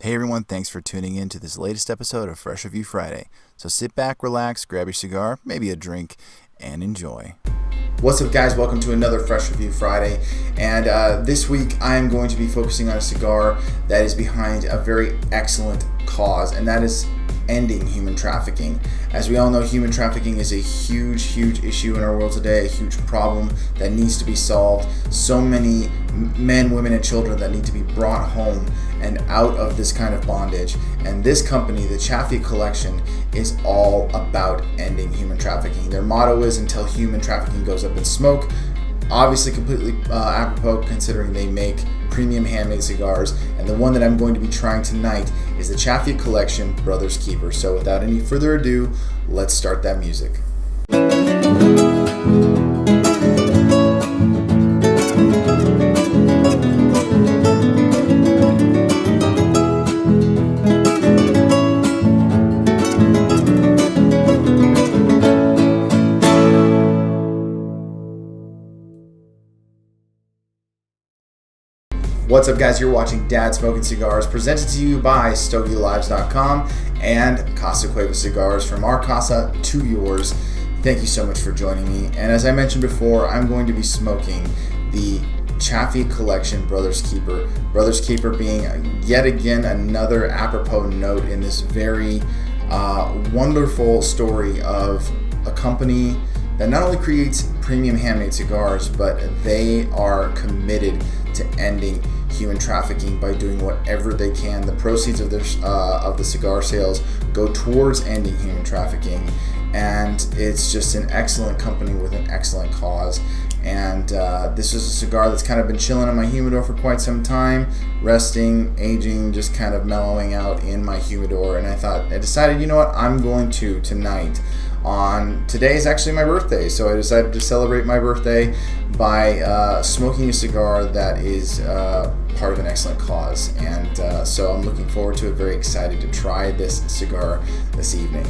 Hey everyone, thanks for tuning in to this latest episode of Fresh Review Friday. So sit back, relax, grab your cigar, maybe a drink, and enjoy. What's up guys, welcome to another Fresh Review Friday, and this week I am going to be focusing on a cigar that is behind a very excellent cause, and that is ending human trafficking. As we all know, human trafficking is a huge issue in our world today, a huge problem that needs to be solved. So many men, women, and children that need to be brought home and out of this kind of bondage. And this company, the Chaffiot Collection, is all about ending human trafficking. Their motto is "Until human trafficking goes up in smoke." Obviously completely apropos considering they make premium handmade cigars, and the one that I'm going to be trying tonight is the Chaffiot Collection Brother's Keeper. So without any further ado, let's start that music. What's up guys, you're watching Dad Smoking Cigars, presented to you by StogieLives.com and Casa Cuevas Cigars. From our Casa to yours, thank you so much for joining me. And as I mentioned before, I'm going to be smoking the Chaffiot Collection Brother's Keeper. Brother's Keeper being yet again another apropos note in this very wonderful story of a company that not only creates premium handmade cigars, but they are committed to ending human trafficking by doing whatever they can. The proceeds of the cigar sales go towards ending human trafficking, and it's just an excellent company with an excellent cause. And this is a cigar that's kind of been chilling in my humidor for quite some time, resting, aging, just kind of mellowing out in my humidor. And I decided, you know what, I'm going to tonight. Today is actually my birthday, so I decided to celebrate my birthday by smoking a cigar that is part of an excellent cause, and so I'm looking forward to it. Very excited to try this cigar this evening.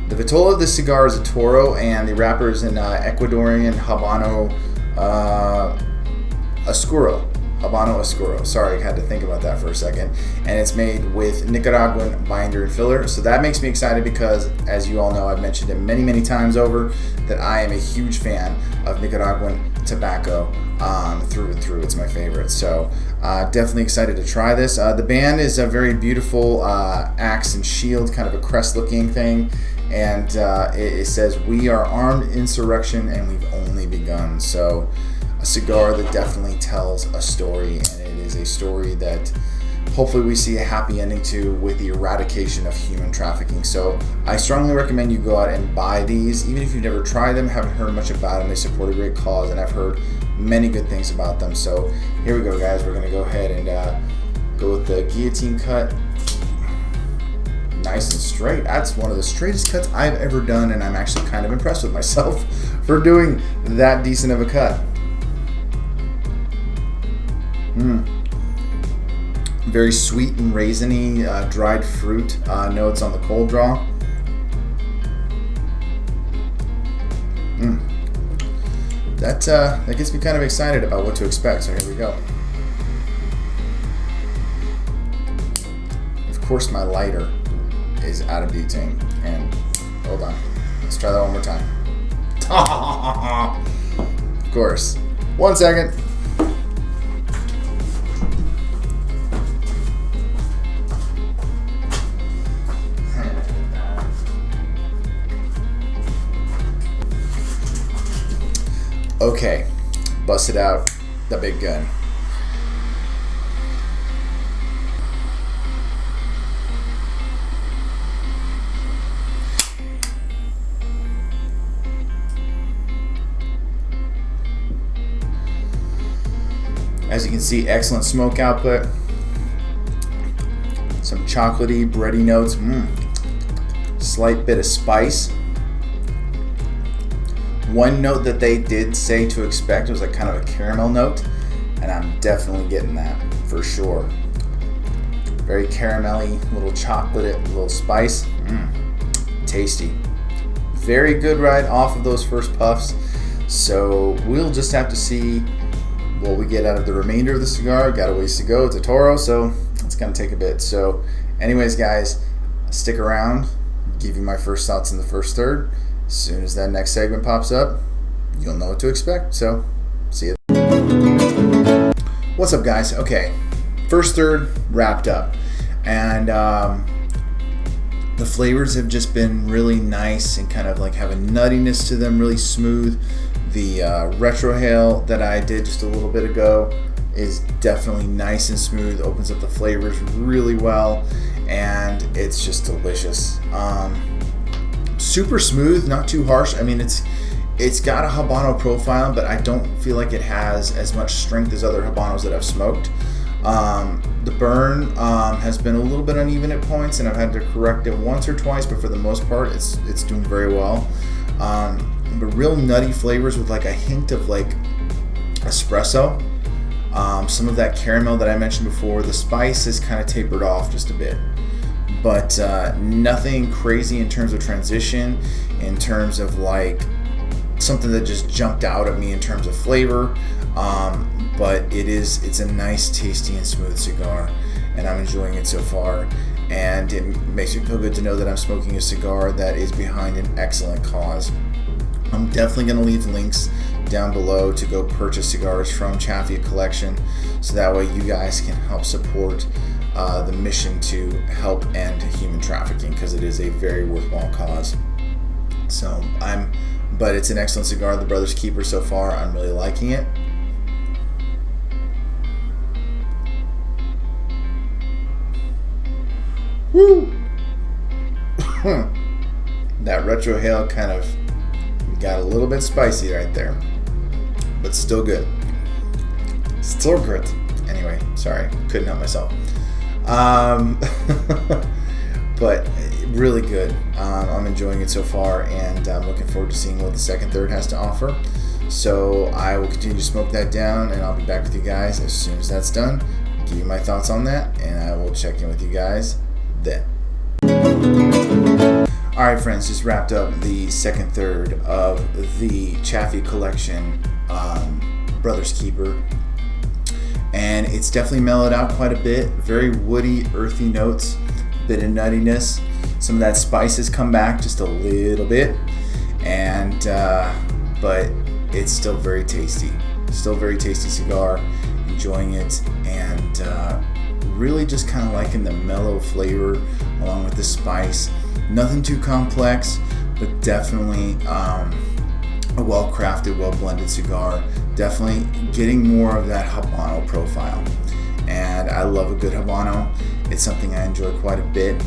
The vitola of this cigar is a Toro, and the wrapper is an Ecuadorian Habano Oscuro. Sorry, I had to think about that for a second. And it's made with Nicaraguan binder and filler. So that makes me excited because, as you all know, I've mentioned it many times over, that I am a huge fan of Nicaraguan tobacco through and through. It's my favorite. So definitely excited to try this. The band is a very beautiful axe and shield, kind of a crest looking thing. And it says, "We are armed insurrection and we've only begun." So a cigar that definitely tells a story, and it is a story that hopefully we see a happy ending to with the eradication of human trafficking. So I strongly recommend you go out and buy these, even if you've never tried them, haven't heard much about them. They support a great cause, and I've heard many good things about them. So here we go guys, we're going to go ahead and go with the guillotine cut. Nice and straight. That's one of the straightest cuts I've ever done, and I'm actually kind of impressed with myself for doing that decent of a cut. Very sweet and raisiny, dried fruit notes on the cold draw. That gets me kind of excited about what to expect, so here we go. Of course my lighter is out of butane, and hold on, let's try that one more time. Of course. 1 second. Okay, busted out the big gun. As you can see, excellent smoke output. Some chocolatey, bready notes. Slight bit of spice. One note that they did say to expect was like kind of a caramel note, and I'm definitely getting that for sure. Very caramelly, little chocolate, little spice. Tasty. Very good right off of those first puffs. So we'll just have to see what we get out of the remainder of the cigar. Got a ways to go. It's a Toro, so let's it's gonna take a bit. So anyways, guys, stick around, give you my first thoughts in the first third. As soon as that next segment pops up, you'll know what to expect. So see you. What's up, guys? Okay, first third wrapped up, and the flavors have just been really nice and kind of like have a nuttiness to them, really smooth. The retrohale that I did just a little bit ago is definitely nice and smooth, opens up the flavors really well, and it's just delicious. Super smooth, not too harsh. I mean, it's got a Habano profile, but I don't feel like it has as much strength as other Habanos that I've smoked. The burn has been a little bit uneven at points, and I've had to correct it once or twice, but for the most part, it's doing very well. But real nutty flavors with like a hint of like espresso. Some of that caramel that I mentioned before. The spice is kind of tapered off just a bit, but nothing crazy in terms of transition, in terms of like something that just jumped out at me in terms of flavor. But it's a nice, tasty, and smooth cigar, and I'm enjoying it so far. And it makes me feel good to know that I'm smoking a cigar that is behind an excellent cause. I'm definitely going to leave links down below to go purchase cigars from Chaffiot Collection, so that way you guys can help support the mission to help end human trafficking, because it is a very worthwhile cause. But it's an excellent cigar, the Brother's Keeper so far. I'm really liking it. Woo! That retrohale kind of got a little bit spicy right there, but still good. Still good. Anyway, sorry, couldn't help myself. But really good. I'm enjoying it so far, and I'm looking forward to seeing what the second third has to offer. So I will continue to smoke that down, and I'll be back with you guys as soon as that's done. Give you my thoughts on that, and I will check in with you guys then. Alright, friends, just wrapped up the second third of the Chaffiot Collection Brother's Keeper, and it's definitely mellowed out quite a bit. Very woody, earthy notes, bit of nuttiness. Some of that spice has come back just a little bit, and but it's still very tasty. Still very tasty cigar. Enjoying it, and really just kind of liking the mellow flavor along with the spice. Nothing too complex, but definitely a well-crafted, well-blended cigar. Definitely getting more of that Habano profile, and I love a good Habano. It's something I enjoy quite a bit,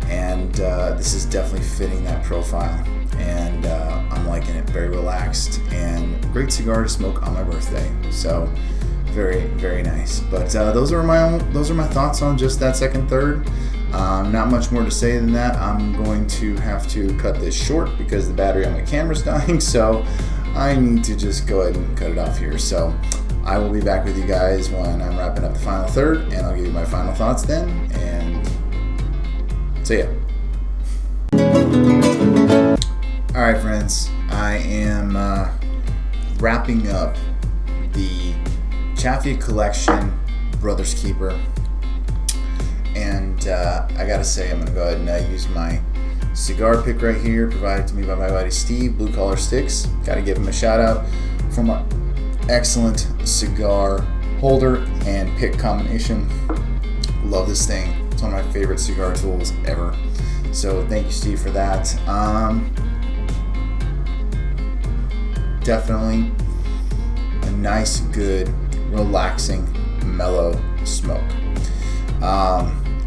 and this is definitely fitting that profile, and I'm liking it. Very relaxed, and great cigar to smoke on my birthday. So very, very nice. But those are my thoughts on just that second third. Not much more to say than that. I'm going to have to cut this short because the battery on my camera's dying, so I need to just go ahead and cut it off here. So I will be back with you guys when I'm wrapping up the final third, and I'll give you my final thoughts then, and see ya. Alright, friends, I am wrapping up the Chaffiot Collection Brother's Keeper, and I gotta say, I'm gonna go ahead and use my cigar pick right here, provided to me by my buddy Steve, Blue Collar Sticks. Gotta give him a shout out for my excellent cigar holder and pick combination. Love this thing. It's one of my favorite cigar tools ever. So thank you, Steve, for that. Definitely a nice, good, relaxing, mellow smoke.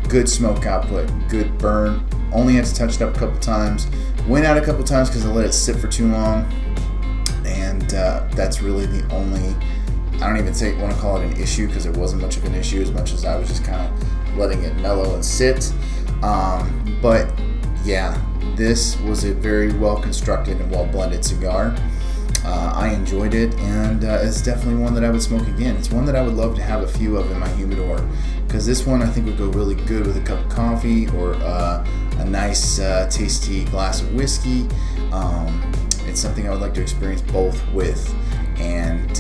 Good smoke output, good burn. Only had to touch it up a couple times. Went out a couple times because I let it sit for too long, and that's really the only, I don't even want to call it an issue, because it wasn't much of an issue as much as I was just kind of letting it mellow and sit. But yeah, this was a very well constructed and well blended cigar. I enjoyed it, and it's definitely one that I would smoke again. It's one that I would love to have a few of in my humidor, because this one I think would go really good with a cup of coffee or a nice tasty glass of whiskey. It's something I would like to experience both with, and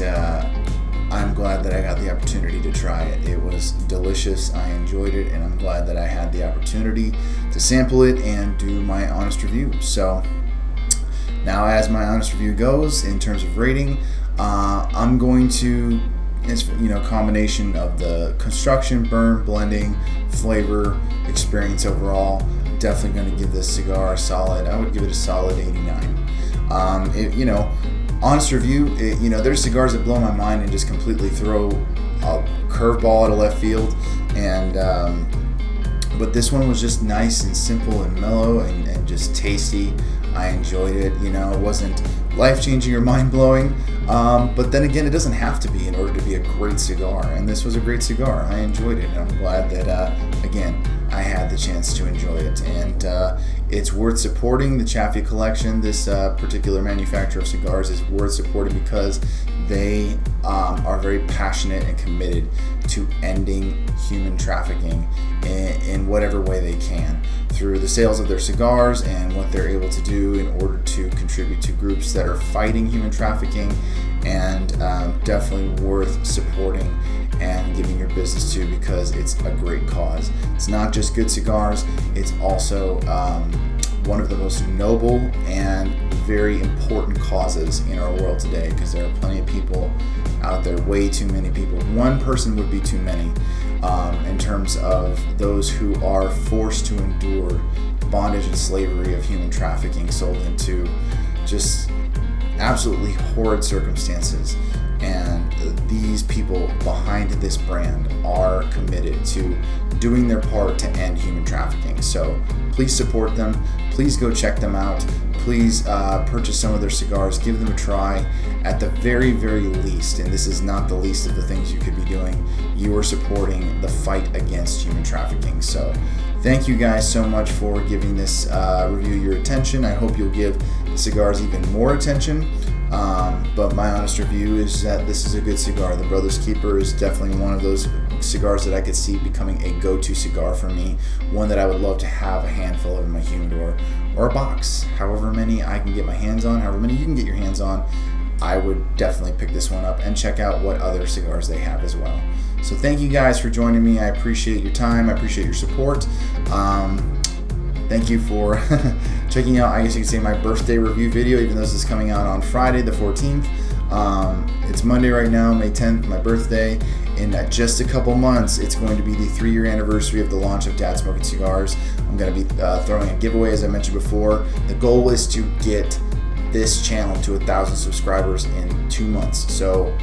I'm glad that I got the opportunity to try it. It was delicious. I enjoyed it, and I'm glad that I had the opportunity to sample it and do my honest review. So now, as my honest review goes, in terms of rating, I'm going to, it's, combination of the construction, burn, blending, flavor, experience overall. Definitely going to give this cigar a solid, I would give it a solid 89. Honest review, there's cigars that blow my mind and just completely throw a curveball at a left field, and but this one was just nice and simple and mellow and just tasty. I enjoyed it. It wasn't life-changing or mind-blowing, but then again, it doesn't have to be in order to be a great cigar, and this was a great cigar. I enjoyed it, and I'm glad that, again, I had the chance to enjoy it, and it's worth supporting. The Chaffiot Collection, this particular manufacturer of cigars, is worth supporting because they are very passionate and committed to ending human trafficking in whatever way they can, through the sales of their cigars and what they're able to do in order to contribute to groups that are fighting human trafficking, and definitely worth supporting and giving your business to, because it's a great cause. It's not just good cigars, it's also one of the most noble and very important causes in our world today, because there are plenty of people out there, way too many people. One person would be too many, in terms of those who are forced to endure bondage and slavery of human trafficking, sold into just absolutely horrid circumstances. And these people behind this brand are committed to doing their part to end human trafficking. So please support them. Please go check them out. Please purchase some of their cigars. Give them a try. At the very, very least, and this is not the least of the things you could be doing, you are supporting the fight against human trafficking. So thank you guys so much for giving this review your attention. I hope you'll give the cigars even more attention. But my honest review is that this is a good cigar. The Brothers Keeper is definitely one of those cigars that I could see becoming a go-to cigar for me, one that I would love to have a handful of in my humidor or a box. However many I can get my hands on, however many you can get your hands on, I would definitely pick this one up and check out what other cigars they have as well. So thank you guys for joining me. I appreciate your time. I appreciate your support. Thank you for checking out, I guess you could say, my birthday review video, even though this is coming out on Friday the 14th. It's Monday right now, May 10th, my birthday. In just a couple months, it's going to be the 3-year anniversary of the launch of Dad Smoking Cigars. I'm going to be throwing a giveaway, as I mentioned before. The goal is to get this channel to 1,000 subscribers in 2 months. So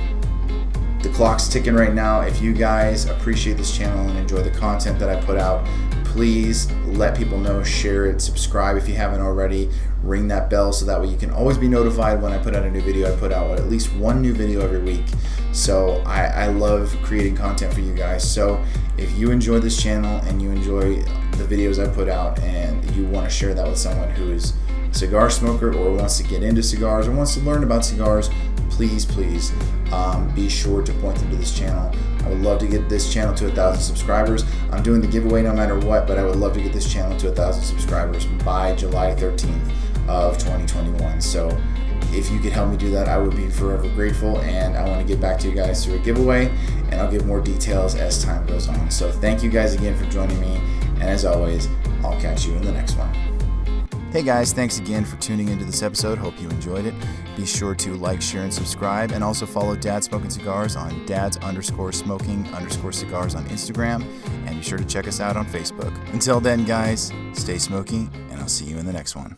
the clock's ticking right now. If you guys appreciate this channel and enjoy the content that I put out, please let people know, share it, subscribe if you haven't already, ring that bell so that way you can always be notified when I put out a new video. I put out at least one new video every week. So I love creating content for you guys. So if you enjoy this channel and you enjoy the videos I put out and you want to share that with someone who is a cigar smoker or wants to get into cigars or wants to learn about cigars, please be sure to point them to this channel. I would love to get this channel to 1,000 subscribers. I'm doing the giveaway no matter what, but I would love to get this channel to 1,000 subscribers by July 13th of 2021. So if you could help me do that, I would be forever grateful, and I want to get back to you guys through a giveaway, and I'll give more details as time goes on. So thank you guys again for joining me, and as always, I'll catch you in the next one. Hey guys, thanks again for tuning into this episode. Hope you enjoyed it. Be sure to like, share, and subscribe, and also follow Dad Smoking Cigars on dads_smoking_cigars on Instagram, and be sure to check us out on Facebook. Until then, guys, stay smoky, and I'll see you in the next one.